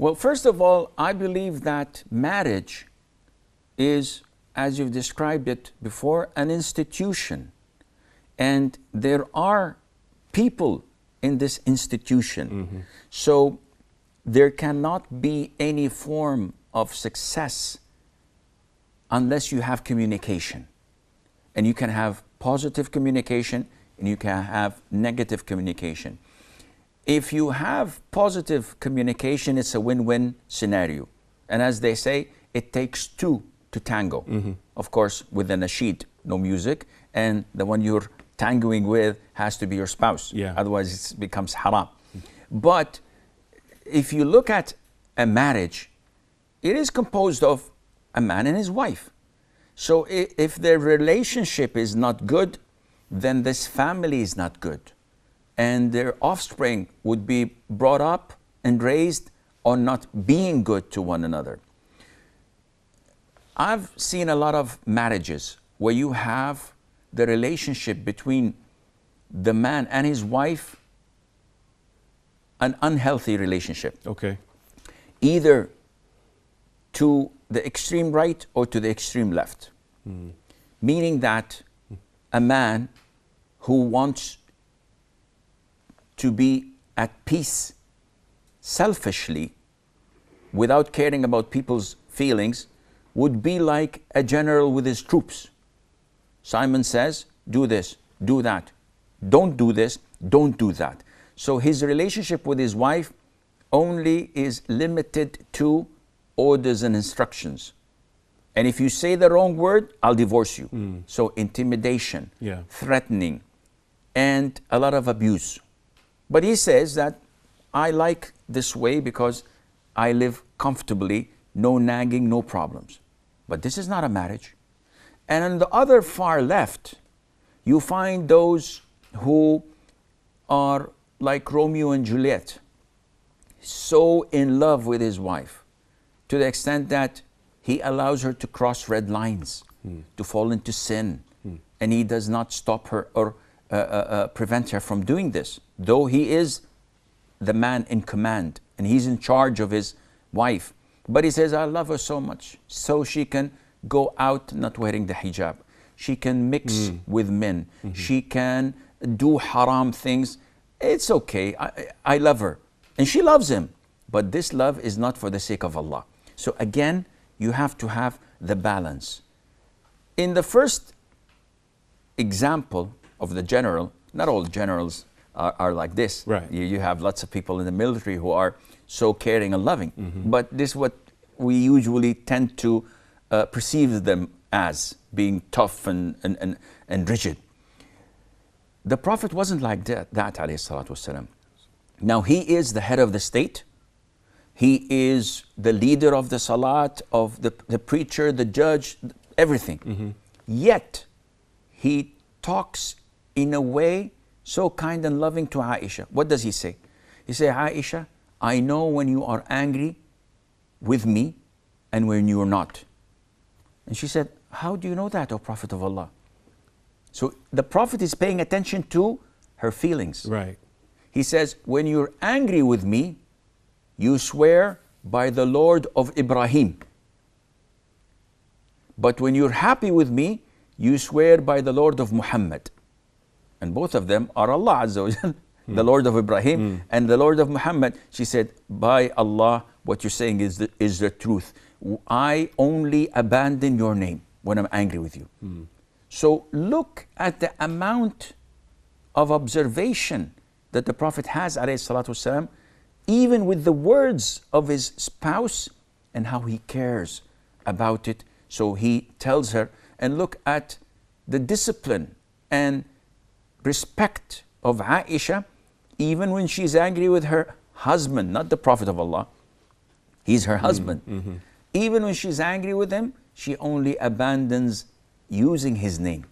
Well, first of all, I believe that marriage is, as you've described it before, an institution. And there are people in this institution. So there cannot be any form of success unless you have communication. And you can have positive communication and you can have negative communication. If you have positive communication, it's a win-win scenario. And as they say, it takes two to tango. Of course, with a nasheed, no music, and the one you're tangoing with has to be your spouse. Otherwise, it becomes haram. But if you look at a marriage, it is composed of a man and his wife. So if their relationship is not good, then this family is not good. And their offspring would be brought up and raised on not being good to one another. I've seen a lot of marriages where you have the relationship between the man and his wife, an unhealthy relationship. Either to the extreme right or to the extreme left. Meaning that a man who wants to be at peace selfishly, without caring about people's feelings, would be like a general with his troops. Simon says, do this, do that. Don't do this, don't do that. So his relationship with his wife only is limited to orders and instructions. And if you say the wrong word, I'll divorce you. So intimidation, threatening, and a lot of abuse. But he says that I like this way because I live comfortably, no nagging, no problems. But this is not a marriage. And on the other far left, you find those who are like Romeo and Juliet, so in love with his wife, to the extent that he allows her to cross red lines, to fall into sin, and he does not stop her or prevent her from doing this, though he is the man in command and he's in charge of his wife. But he says, I love her so much, so she can go out not wearing the hijab. She can mix with men. She can do haram things. It's okay. I love her. And she loves him. But this love is not for the sake of Allah. So again, you have to have the balance. In the first example of the general, not all generals are like this. You have lots of people in the military who are so caring and loving. But this is what we usually tend to perceive them as, being tough and rigid. The Prophet wasn't like that, alayhi salatu wasalam. Now he is the head of the state. He is the leader of the salat, of the preacher, the judge, everything. Yet he talks in a way so kind and loving to Aisha. What does he say? He says, Aisha, I know when you are angry with me and when you are not. And she said, how do you know that, O Prophet of Allah? So the Prophet is paying attention to her feelings. He says, when you're angry with me, you swear by the Lord of Ibrahim. But when you're happy with me, you swear by the Lord of Muhammad. And both of them are Allah Azza wa Jal, the Lord of Ibrahim and the Lord of Muhammad. She said, by Allah, what you're saying is the truth. I only abandon your name when I'm angry with you. So look at the amount of observation that the Prophet has, alayhi salatu wasalam, even with the words of his spouse, and how he cares about it. So he tells her, and look at the discipline and respect of Aisha, even when she's angry with her husband, not the Prophet of Allah. He's her husband. Even when she's angry with him, she only abandons using his name.